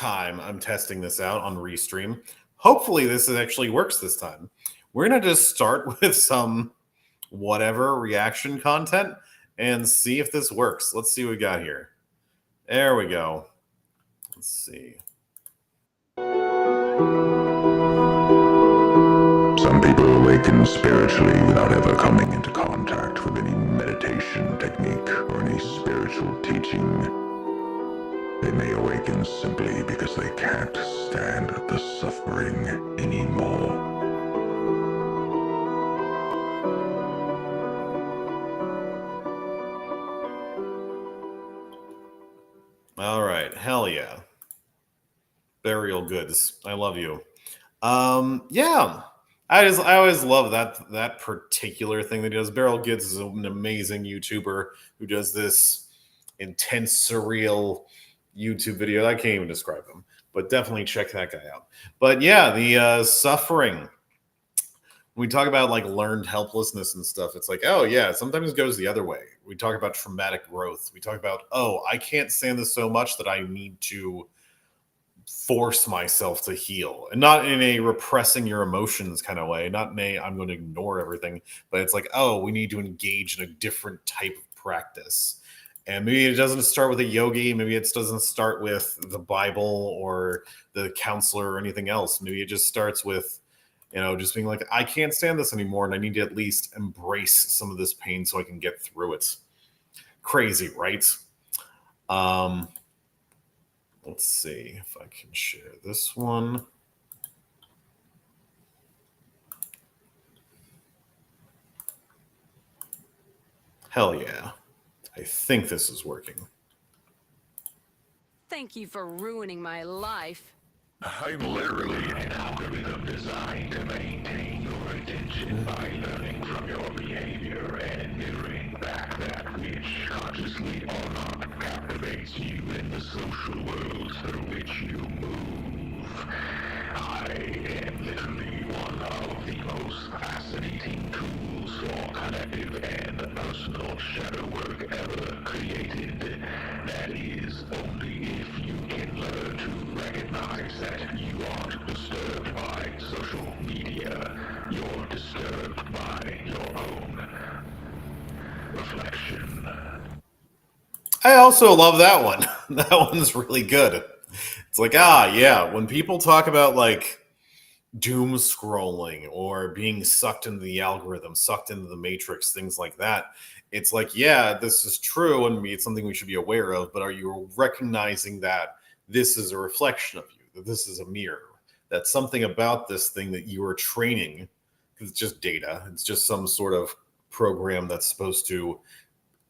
time I'm testing this out on Restream. Hopefully, this actually works this time. We're going to just start with some whatever reaction content and see if this works. Let's see what we got here. There we go. Let's see. Some people awaken spiritually without ever coming into contact with any meditation technique or any spiritual teaching. They may awaken simply because they can't stand the suffering anymore. All right. Hell yeah. Burial goods. I love you. Yeah. I always love that particular thing that he does. Beryl Goods is an amazing YouTuber who does this intense, surreal YouTube video. I can't even describe him, but definitely check that guy out. But yeah, the suffering. When we talk about like learned helplessness and stuff, it's like, oh yeah, sometimes it goes the other way. We talk about traumatic growth. We talk about, oh, I can't stand this so much that I need to force myself to heal, and not in a repressing your emotions kind of way, not in a I'm going to ignore everything, but it's like, oh, we need to engage in a different type of practice. And maybe it doesn't start with a yogi, maybe it doesn't start with the Bible or the counselor or anything else. Maybe it just starts with, just being like, I can't stand this anymore, and I need to at least embrace some of this pain so I can get through it. Crazy, right? Let's see if I can share this one. Hell yeah. I think this is working. Thank you for ruining my life. I'm literally an algorithm designed to maintain your attention by learning from your behavior and mirroring back that which, consciously or not, captivates you in the social worlds through which you move. I am literally one of the most fascinating tools for collective and personal shadow work ever created. That is, only if you can learn to recognize that you aren't disturbed by social media. You're disturbed by your own reflection. I also love that one. That one's really good. It's like, yeah, when people talk about like doom scrolling or being sucked into the algorithm, sucked into the matrix, things like that, it's like, yeah, this is true and it's something we should be aware of, but are you recognizing that this is a reflection of you, that this is a mirror, that something about this thing that you are training, because it's just data, it's just some sort of program that's supposed to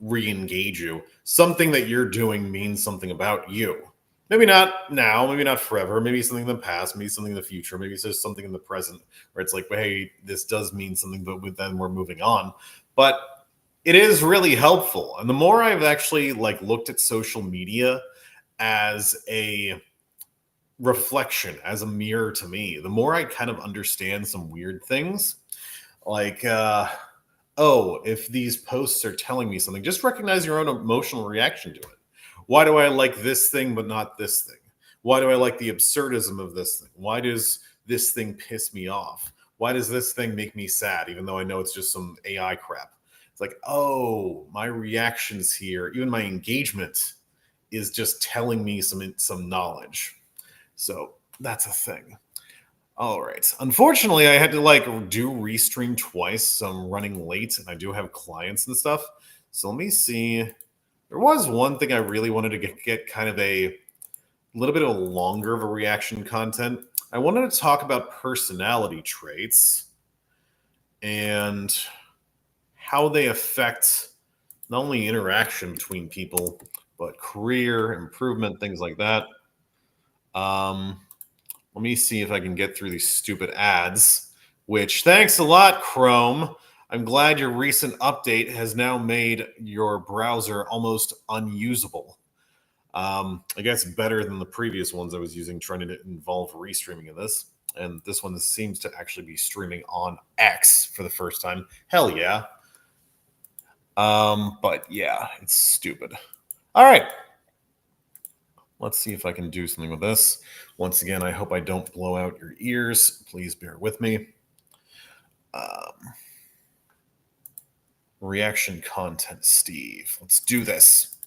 re-engage you, something that you're doing means something about you. Maybe not now, maybe not forever, maybe something in the past, maybe something in the future, maybe it's just something in the present where it's like, well, hey, this does mean something, but then we're moving on. But it is really helpful. And the more I've actually like looked at social media as a reflection, as a mirror to me, the more I kind of understand some weird things. Like, oh, if these posts are telling me something, just recognize your own emotional reaction to it. Why do I like this thing but not this thing? Why do I like the absurdism of this thing? Why does this thing piss me off? Why does this thing make me sad, even though I know it's just some AI crap? It's like, oh, my reactions here, even my engagement is just telling me some knowledge. So that's a thing. All right. Unfortunately, I had to like do restream twice, so I'm running late and I do have clients and stuff. So let me see. There was one thing I really wanted to get kind of a little bit of a longer of a reaction content. I wanted to talk about personality traits and how they affect not only interaction between people, but career improvement, things like that. Let me see if I can get through these stupid ads, which thanks a lot, Chrome. I'm glad your recent update has now made your browser almost unusable. I guess better than the previous ones I was using trying to involve restreaming in this. And this one seems to actually be streaming on X for the first time. Hell yeah. But yeah, it's stupid. All right. Let's see if I can do something with this. Once again, I hope I don't blow out your ears. Please bear with me. Reaction content, Steve. Let's do this.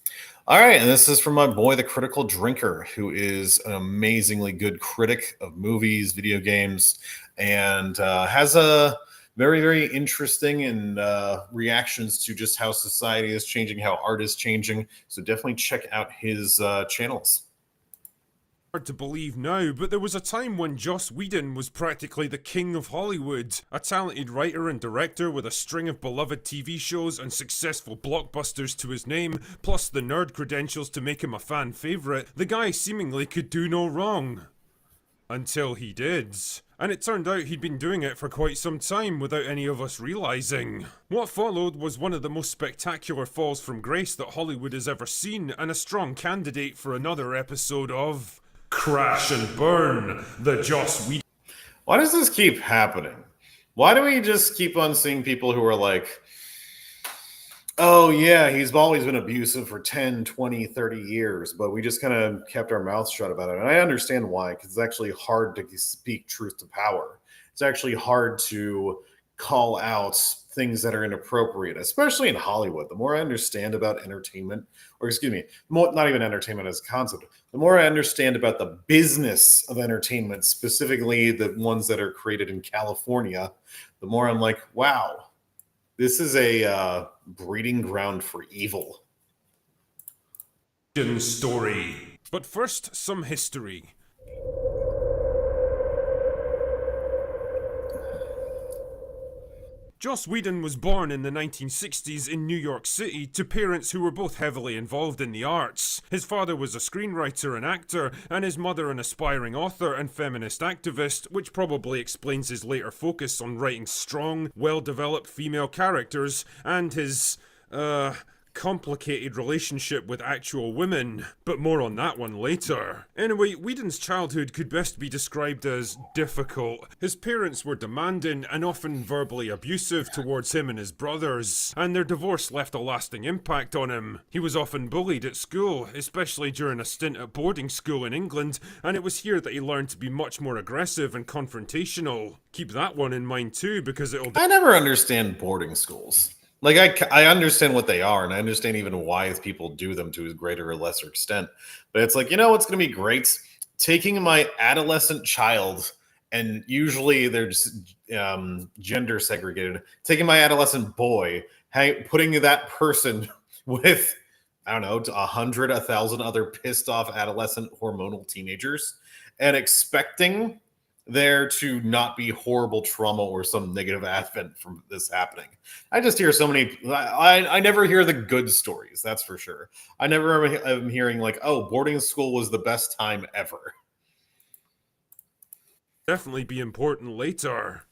All right, and this is from my boy, the Critical Drinker, who is an amazingly good critic of movies, video games, and has a very, very interesting and reactions to just how society is changing, how art is changing. So definitely check out his channels. Hard to believe now, but there was a time when Joss Whedon was practically the king of Hollywood. A talented writer and director with a string of beloved TV shows and successful blockbusters to his name, plus the nerd credentials to make him a fan favourite, the guy seemingly could do no wrong. Until he did. And it turned out he'd been doing it for quite some time without any of us realising. What followed was one of the most spectacular falls from grace that Hollywood has ever seen, and a strong candidate for another episode of Crash and Burn, the Joss Whedon. Why does this keep happening? Why do we just keep on seeing people who are like, oh yeah, he's always been abusive for 10, 20, 30 years, but we just kind of kept our mouths shut about it. And I understand why, because it's actually hard to speak truth to power. It's actually hard to call out things that are inappropriate, especially in Hollywood. The more I understand about entertainment, or excuse me, not even entertainment as a concept, the more I understand about the business of entertainment, specifically the ones that are created in California, the more I'm like, wow, this is a breeding ground for evil. Story. But first, some history. Joss Whedon was born in the 1960s in New York City to parents who were both heavily involved in the arts. His father was a screenwriter and actor, and his mother an aspiring author and feminist activist, which probably explains his later focus on writing strong, well-developed female characters, and his, complicated relationship with actual women, but more on that one later. Anyway, Whedon's childhood could best be described as difficult. His parents were demanding and often verbally abusive towards him and his brothers, and their divorce left a lasting impact on him. He was often bullied at school, especially during a stint at boarding school in England, and it was here that he learned to be much more aggressive and confrontational. Keep that one in mind too, because I never understand boarding schools. Like, I understand what they are, and I understand even why people do them to a greater or lesser extent. But it's like, you know what's going to be great? Taking my adolescent child, and usually they're just gender segregated, taking my adolescent boy, putting that person with, I don't know, 100, 1,000 other pissed off adolescent hormonal teenagers, and expecting there to not be horrible trauma or some negative advent from this happening. I just hear so many, I never hear the good stories, that's for sure. I never am hearing like, oh, boarding school was the best time ever. definitely be important later.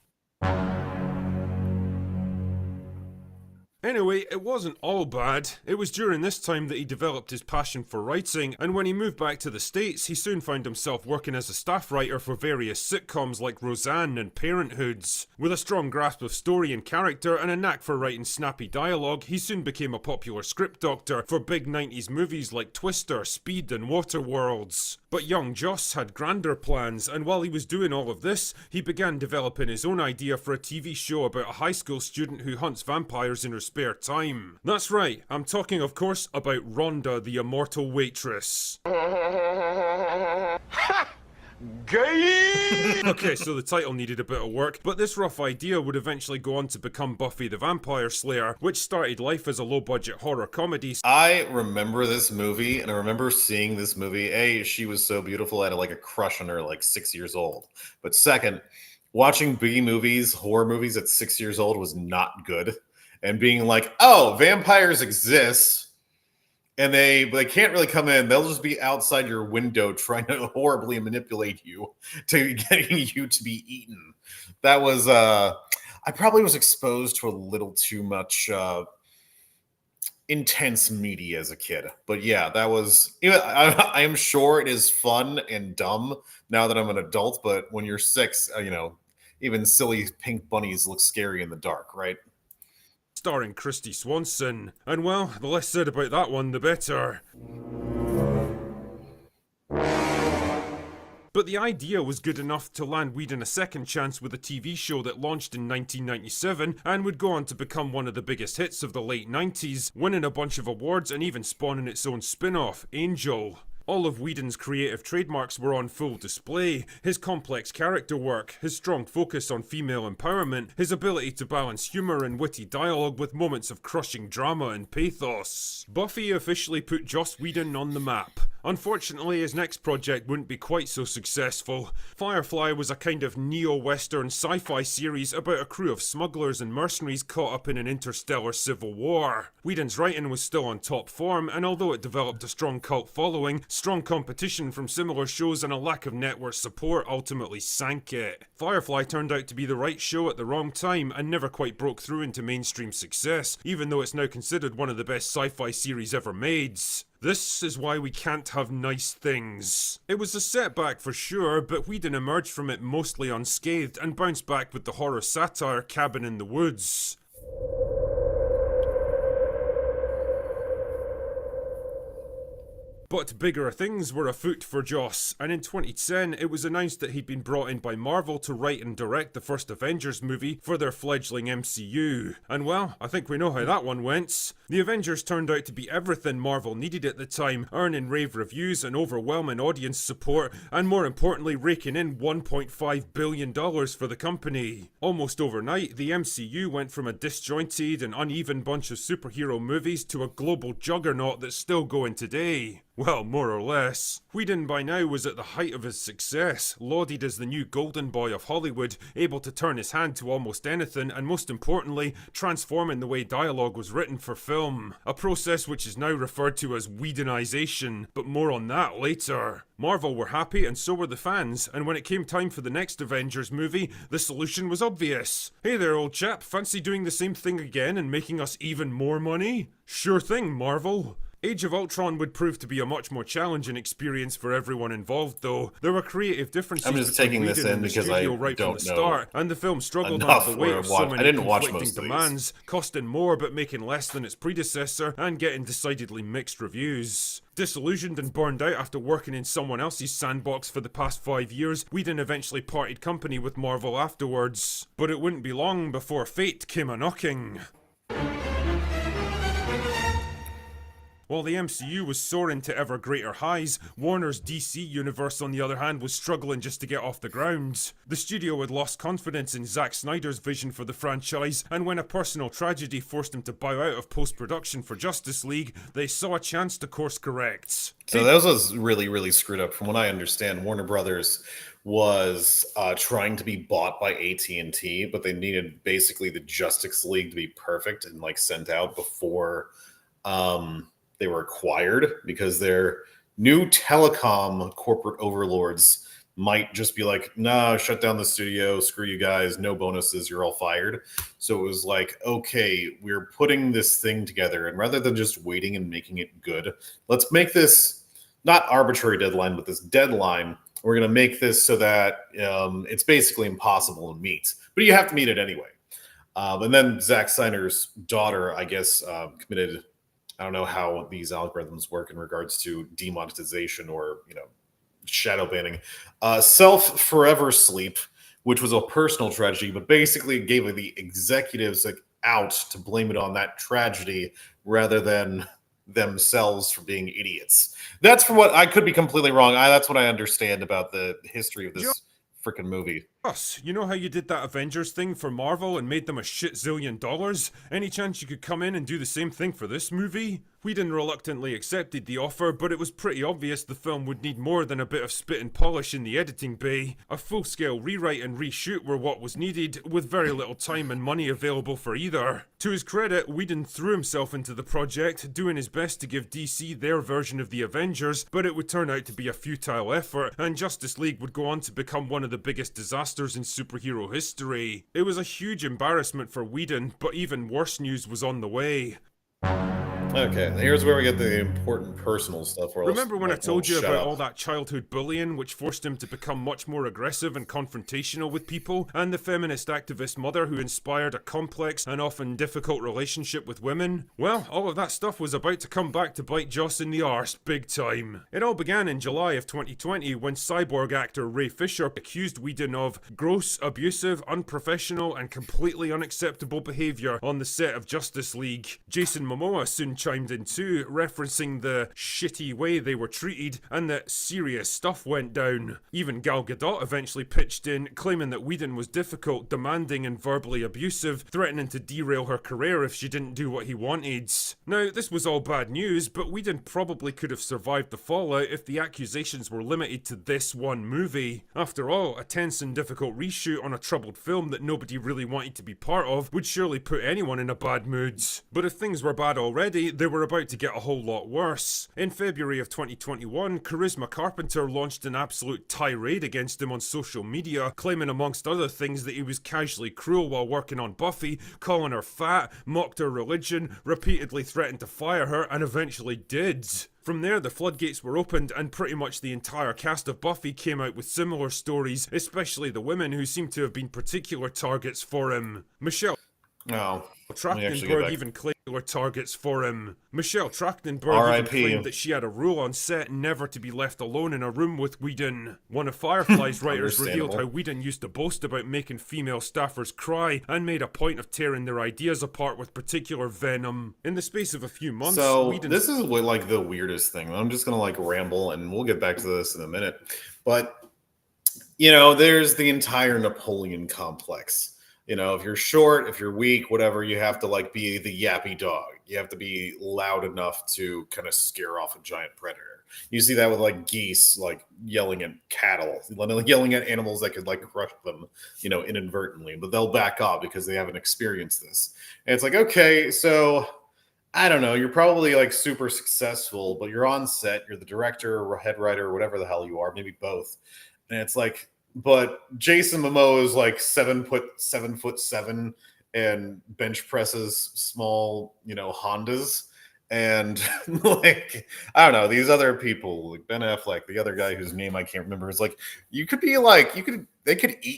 Anyway, it wasn't all bad. It was during this time that he developed his passion for writing, and when he moved back to the States, he soon found himself working as a staff writer for various sitcoms like Roseanne and Parenthoods. With a strong grasp of story and character and a knack for writing snappy dialogue, he soon became a popular script doctor for big 90s movies like Twister, Speed and Waterworlds. But young Joss had grander plans, and while he was doing all of this, he began developing his own idea for a TV show about a high school student who hunts vampires in her spare time. That's right, I'm talking of course about Rhonda the Immortal Waitress. Gay! Okay, so the title needed a bit of work, but this rough idea would eventually go on to become Buffy the Vampire Slayer, which started life as a low-budget horror comedy. I remember this movie, and I remember seeing this movie. She was so beautiful. I had like a crush on her, like 6 years old. But second, watching B movies, horror movies at 6 years old was not good. And being like, oh, vampires exist. And they can't really come in. They'll just be outside your window trying to horribly manipulate you to getting you to be eaten. That was, I probably was exposed to a little too much intense media as a kid. But yeah, that was, I am sure it is fun and dumb now that I'm an adult. But when you're 6, even silly pink bunnies look scary in the dark, right? Starring Kristy Swanson. And well, the less said about that one, the better. But the idea was good enough to land Whedon a second chance with a TV show that launched in 1997 and would go on to become one of the biggest hits of the late 90s, winning a bunch of awards and even spawning its own spin-off, Angel. All of Whedon's creative trademarks were on full display: his complex character work, his strong focus on female empowerment, his ability to balance humour and witty dialogue with moments of crushing drama and pathos. Buffy officially put Joss Whedon on the map. Unfortunately, his next project wouldn't be quite so successful. Firefly was a kind of neo-western sci-fi series about a crew of smugglers and mercenaries caught up in an interstellar civil war. Whedon's writing was still on top form, and although it developed a strong cult following, strong competition from similar shows and a lack of network support ultimately sank it. Firefly turned out to be the right show at the wrong time and never quite broke through into mainstream success, even though it's now considered one of the best sci-fi series ever made. This is why we can't have nice things. It was a setback for sure, but Whedon emerged from it mostly unscathed and bounced back with the horror satire Cabin in the Woods. But bigger things were afoot for Joss, and in 2010 it was announced that he'd been brought in by Marvel to write and direct the first Avengers movie for their fledgling MCU. And well, I think we know how that one went. The Avengers turned out to be everything Marvel needed at the time, earning rave reviews and overwhelming audience support, and more importantly raking in $1.5 billion for the company. Almost overnight, the MCU went from a disjointed and uneven bunch of superhero movies to a global juggernaut that's still going today. Well, more or less. Whedon by now was at the height of his success, lauded as the new golden boy of Hollywood, able to turn his hand to almost anything, and most importantly, transforming the way dialogue was written for film. A process which is now referred to as Whedonization, but more on that later. Marvel were happy and so were the fans, and when it came time for the next Avengers movie, the solution was obvious. Hey there old chap, fancy doing the same thing again and making us even more money? Sure thing, Marvel. Age of Ultron would prove to be a much more challenging experience for everyone involved, though. There were creative differences I'm just between taking this Whedon in and the because studio I right from don't the know start, and the film struggled enough under the weight or of so watch- I many didn't watch conflicting most of these. demands, costing more but making less than its predecessor, and getting decidedly mixed reviews. Disillusioned and burned out after working in someone else's sandbox for the past 5 years, Whedon eventually parted company with Marvel afterwards. But it wouldn't be long before fate came a-knocking. While the MCU was soaring to ever greater highs, Warner's DC universe on the other hand was struggling just to get off the ground. The studio had lost confidence in Zack Snyder's vision for the franchise, and when a personal tragedy forced him to bow out of post-production for Justice League, they saw a chance to course correct. So that was really, really screwed up. From what I understand, Warner Brothers was trying to be bought by AT&T, but they needed basically the Justice League to be perfect and like sent out before they were acquired, because their new telecom corporate overlords might just be like, nah, shut down the studio, screw you guys, no bonuses, you're all fired. So it was like, okay, we're putting this thing together, and rather than just waiting and making it good, let's make this not arbitrary deadline, but this deadline. We're going to make this so that it's basically impossible to meet, but you have to meet it anyway. And then Zack Snyder's daughter, I guess, committed, I don't know how these algorithms work in regards to demonetization or, shadow banning, self forever sleep, which was a personal tragedy, but basically it gave the executives out to blame it on that tragedy rather than themselves for being idiots. That's from what I could be completely wrong. That's what I understand about the history of this freaking movie. Us, you know how you did that Avengers thing for Marvel and made them a shit zillion dollars? Any chance you could come in and do the same thing for this movie? Whedon reluctantly accepted the offer, but it was pretty obvious the film would need more than a bit of spit and polish in the editing bay. A full-scale rewrite and reshoot were what was needed, with very little time and money available for either. To his credit, Whedon threw himself into the project, doing his best to give DC their version of the Avengers, but it would turn out to be a futile effort, and Justice League would go on to become one of the biggest disasters in superhero history. It was a huge embarrassment for Whedon, but even worse news was on the way. Okay, here's where we get the important personal stuff, or else Remember when I Mike won't told you shut about up. all that childhood bullying which forced him to become much more aggressive and confrontational with people, and the feminist activist mother who inspired a complex and often difficult relationship with women? Well, all of that stuff was about to come back to bite Joss in the arse big time. It all began in July of 2020 when cyborg actor Ray Fisher accused Whedon of gross, abusive, unprofessional, and completely unacceptable behaviour on the set of Justice League. Jason Momoa soon chimed in too, referencing the shitty way they were treated and that serious stuff went down. Even Gal Gadot eventually pitched in, claiming that Whedon was difficult, demanding, and verbally abusive, threatening to derail her career if she didn't do what he wanted. Now, this was all bad news, but Whedon probably could have survived the fallout if the accusations were limited to this one movie. After all, a tense and difficult reshoot on a troubled film that nobody really wanted to be part of would surely put anyone in a bad mood. But if things were bad already, they were about to get a whole lot worse. In February of 2021, Charisma Carpenter launched an absolute tirade against him on social media, claiming amongst other things that he was casually cruel while working on Buffy, calling her fat, mocked her religion, repeatedly threatened to fire her, and eventually did. From there, the floodgates were opened, and pretty much the entire cast of Buffy came out with similar stories, especially the women who seem to have been particular targets for him. Michelle No, let me actually get Trachtenberg back. even claimed they were targets for him. Michelle Trachtenberg even R.I.P. claimed that she had a rule on set never to be left alone in a room with Whedon. One of Firefly's writers revealed how Understandable. Whedon used to boast about making female staffers cry and made a point of tearing their ideas apart with particular venom. In the space of a few months, So Whedon this is what like the weirdest thing. I'm just gonna like ramble, and we'll get back to this in a minute. But there's the entire Napoleon complex. If you're short, if you're weak, whatever, you have to like be the yappy dog. You have to be loud enough to kind of scare off a giant predator. You see that with like geese, like yelling at cattle, yelling at animals that could like crush them, inadvertently, but they'll back off because they haven't experienced this. And it's like, okay, so I don't know, you're probably like super successful, but you're on set, you're the director or head writer or whatever the hell you are, maybe both. And it's like, but Jason Momoa is like 7'7" and bench presses small, Hondas. And like, I don't know, these other people, like Ben Affleck, the other guy whose name I can't remember, is like, they could eat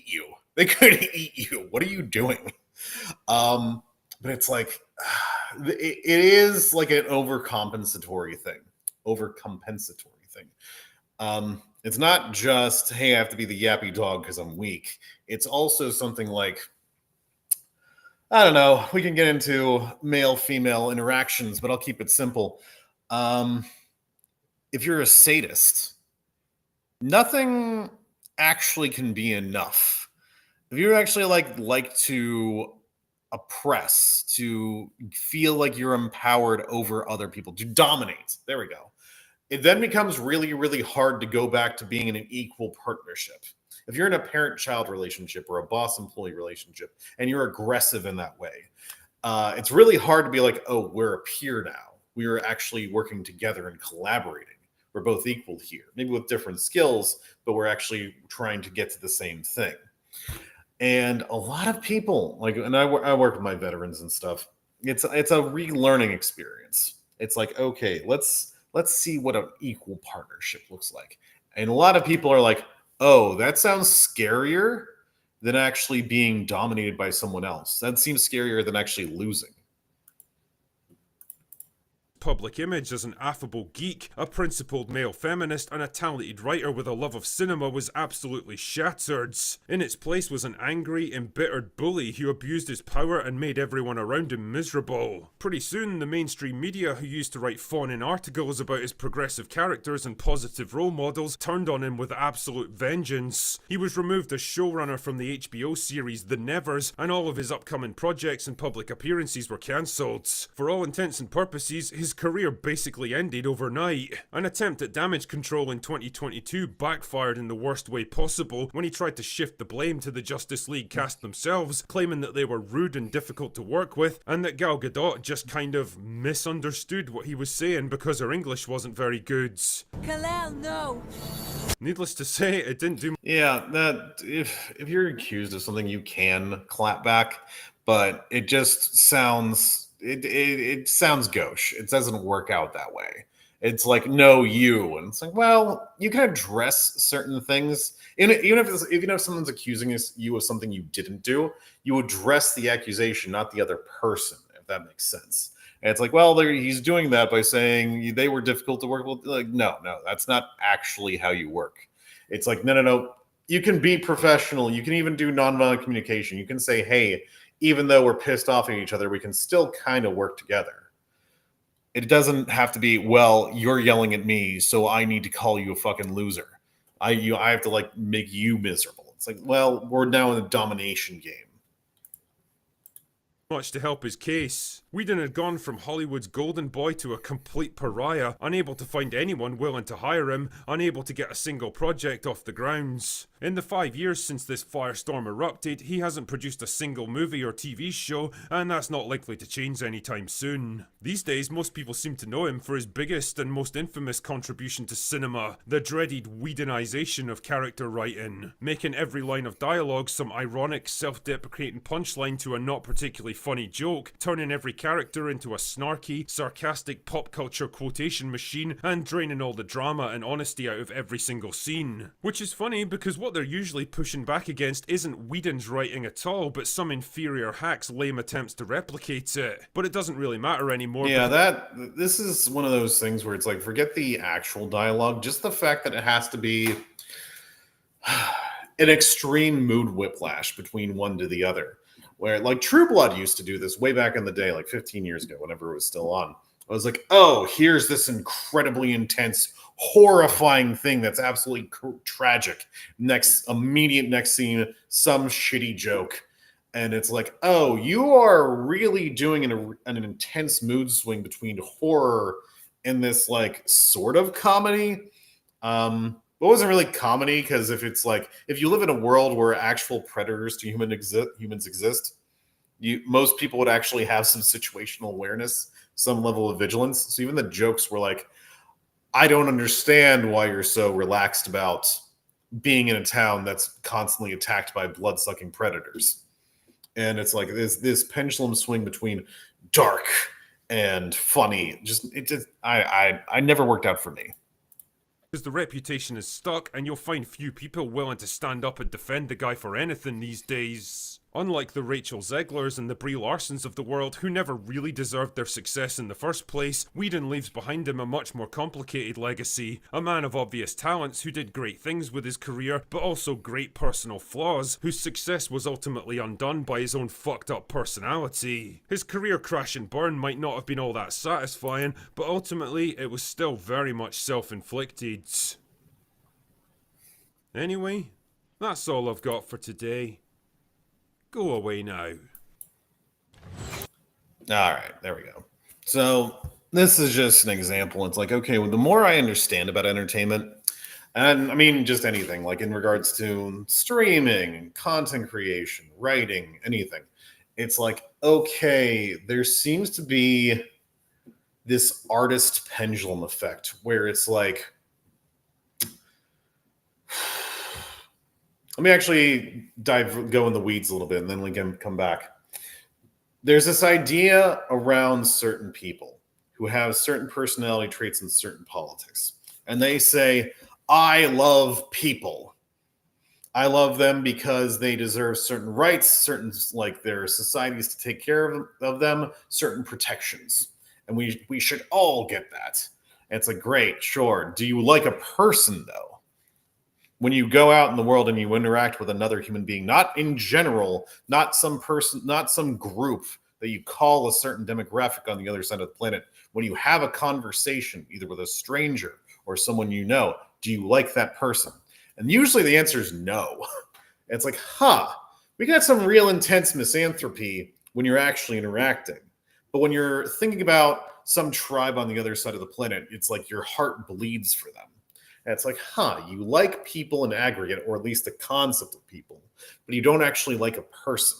you. They could eat you. What are you doing? But it's like, it is like an overcompensatory thing. It's not just, hey, I have to be the yappy dog because I'm weak. It's also something like, I don't know, we can get into male-female interactions, but I'll keep it simple. If you're a sadist, nothing actually can be enough. If you actually like to oppress, to feel like you're empowered over other people, to dominate, there we go, it then becomes really, really hard to go back to being in an equal partnership. If you're in a parent-child relationship or a boss-employee relationship and you're aggressive in that way, it's really hard to be like, oh, we're a peer now. We are actually working together and collaborating. We're both equal here, maybe with different skills, but we're actually trying to get to the same thing. And a lot of people, and I work with my veterans and stuff, it's a relearning experience. It's like, okay, let's see what an equal partnership looks like. And a lot of people are like, oh, that sounds scarier than actually being dominated by someone else. That seems scarier than actually losing. public image as an affable geek, a principled male feminist, and a talented writer with a love of cinema was absolutely shattered. In its place was an angry, embittered bully who abused his power and made everyone around him miserable. Pretty soon, the mainstream media, who used to write fawning articles about his progressive characters and positive role models, turned on him with absolute vengeance. He was removed as showrunner from the HBO series The Nevers, and all of his upcoming projects and public appearances were cancelled. For all intents and purposes, his career basically ended overnight. An attempt at damage control in 2022 backfired in the worst way possible when he tried to shift the blame to the Justice League cast themselves, claiming that they were rude and difficult to work with, and that Gal Gadot just kind of misunderstood what he was saying because her English wasn't very good. Kalel, no! Needless to say, it didn't do Yeah, that if you're accused of something, you can clap back, but it just sounds it sounds gauche. It doesn't work out that way. It's like no you, and it's like, well, you can address certain things. Even if someone's accusing you of something you didn't do, you address the accusation, not the other person, if that makes sense. And it's like, well, he's doing that by saying they were difficult to work with. Like, no, that's not actually how you work. It's like, no. You can be professional. You can even do nonviolent communication. You can say, hey, even though we're pissed off at each other, we can still kind of work together. It doesn't have to be, well, you're yelling at me, so I need to call you a fucking loser. I have to like make you miserable. It's like, well, we're now in a domination game. Much to help his case. Whedon had gone from Hollywood's golden boy to a complete pariah, unable to find anyone willing to hire him, unable to get a single project off the grounds. In the 5 years since this firestorm erupted, he hasn't produced a single movie or TV show, and that's not likely to change anytime soon. These days, most people seem to know him for his biggest and most infamous contribution to cinema, the dreaded Whedonization of character writing, making every line of dialogue some ironic, self-deprecating punchline to a not particularly funny joke, turning every character into a snarky, sarcastic pop culture quotation machine, and draining all the drama and honesty out of every single scene. Which is funny because what they're usually pushing back against isn't Whedon's writing at all, but some inferior hack's lame attempts to replicate it. But it doesn't really matter anymore. Yeah, this is one of those things where it's like, forget the actual dialogue, just the fact that it has to be an extreme mood whiplash between one to the other. Where like True Blood used to do this way back in the day, like 15 years ago, whenever it was still on. I was like, oh, here's this incredibly intense, horrifying thing that's absolutely tragic. Immediate next scene, some shitty joke. And it's like, oh, you are really doing an intense mood swing between horror and this like sort of comedy. It wasn't really comedy because if you live in a world where actual predators to humans exist, most people would actually have some situational awareness, some level of vigilance. So even the jokes were like, I don't understand why you're so relaxed about being in a town that's constantly attacked by blood-sucking predators. And it's like this pendulum swing between dark and funny. I never worked out for me. Because the reputation is stuck, and you'll find few people willing to stand up and defend the guy for anything these days. Unlike the Rachel Zeglers and the Brie Larsons of the world, who never really deserved their success in the first place, Whedon leaves behind him a much more complicated legacy. A man of obvious talents who did great things with his career, but also great personal flaws, whose success was ultimately undone by his own fucked up personality. His career crash and burn might not have been all that satisfying, but ultimately it was still very much self-inflicted. Anyway, that's all I've got for today. Go away now. All right, there we go. So this is just an example. It's like, okay, well, the more I understand about entertainment, and I mean just anything, like in regards to streaming, content creation, writing, anything, it's like, okay, there seems to be this artist pendulum effect where it's like, let me actually go in the weeds a little bit, and then we can come back. There's this idea around certain people who have certain personality traits and certain politics. And they say, I love people. I love them because they deserve certain rights, certain, like their societies to take care of them, certain protections. And we should all get that. And it's like, great, sure. Do you like a person, though? When you go out in the world and you interact with another human being, not in general, not some person, not some group that you call a certain demographic on the other side of the planet, when you have a conversation, either with a stranger or someone you know, do you like that person? And usually the answer is no. It's like, we got some real intense misanthropy when you're actually interacting. But when you're thinking about some tribe on the other side of the planet, it's like your heart bleeds for them. And it's like, you like people in aggregate, or at least the concept of people, but you don't actually like a person.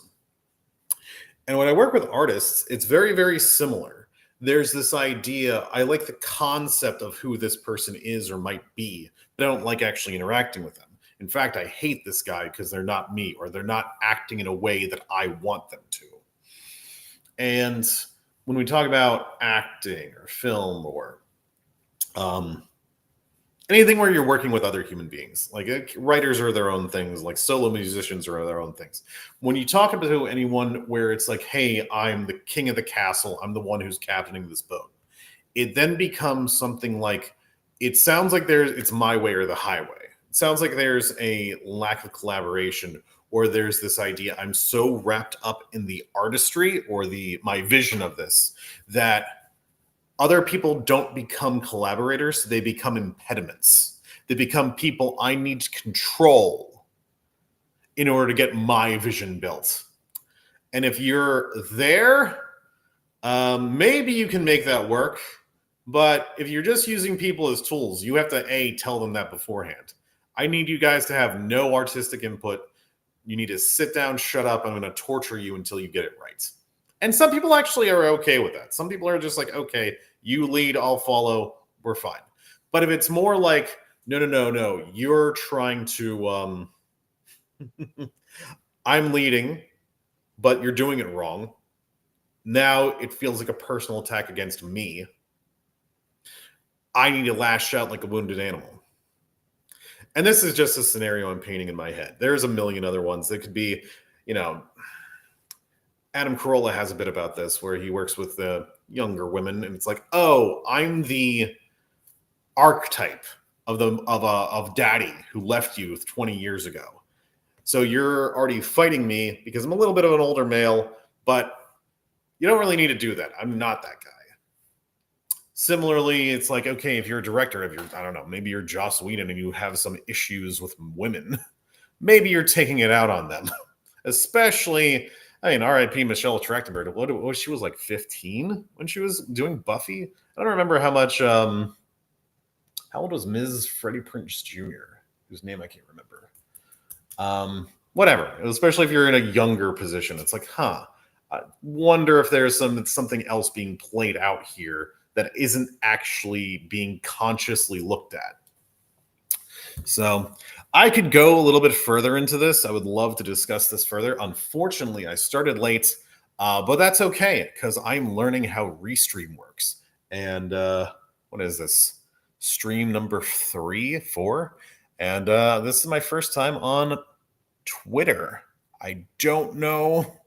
And when I work with artists, it's very, very similar. There's this idea, I like the concept of who this person is or might be, but I don't like actually interacting with them. In fact, I hate this guy because they're not me, or they're not acting in a way that I want them to. And when we talk about acting or film or anything where you're working with other human beings, like writers are their own things, like solo musicians are their own things. When you talk about anyone where it's like, hey, I'm the king of the castle, I'm the one who's captaining this boat, it then becomes something like, it sounds like it's my way or the highway. It sounds like there's a lack of collaboration, or there's this idea I'm so wrapped up in the artistry or my vision of this that other people don't become collaborators, they become impediments. They become people I need to control in order to get my vision built. And if you're there, maybe you can make that work. But if you're just using people as tools, you have to tell them that beforehand. I need you guys to have no artistic input. You need to sit down, shut up. I'm going to torture you until you get it right. And some people actually are okay with that. Some people are just like, okay, you lead, I'll follow, we're fine. But if it's more like, no, you're trying to, I'm leading, but you're doing it wrong. Now it feels like a personal attack against me. I need to lash out like a wounded animal. And this is just a scenario I'm painting in my head. There's a million other ones. That could be, Adam Carolla has a bit about this where he works with the younger women, and it's like, oh, I'm the archetype of daddy who left you 20 years ago. So you're already fighting me because I'm a little bit of an older male, but you don't really need to do that. I'm not that guy. Similarly, it's like, okay, if you're a director, I don't know, maybe you're Joss Whedon and you have some issues with women, maybe you're taking it out on them. Especially, R.I.P. Michelle Trachtenberg. What she was like 15 when she was doing Buffy? I don't remember how much. How old was Ms. Freddie Prinze Jr., whose name I can't remember. Whatever. Especially if you're in a younger position, it's like, I wonder if there's something else being played out here that isn't actually being consciously looked at. So I could go a little bit further into this. I would love to discuss this further. Unfortunately, I started late, but that's okay because I'm learning how Restream works. And what is this? Stream number 3, 4? And this is my first time on Twitter. I don't know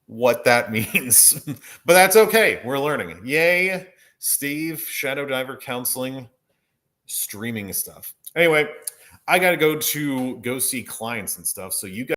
what that means, but that's okay. We're learning. Yay, Steve, Shadow Diver Counseling, streaming stuff. Anyway, I got to go see clients and stuff. So you guys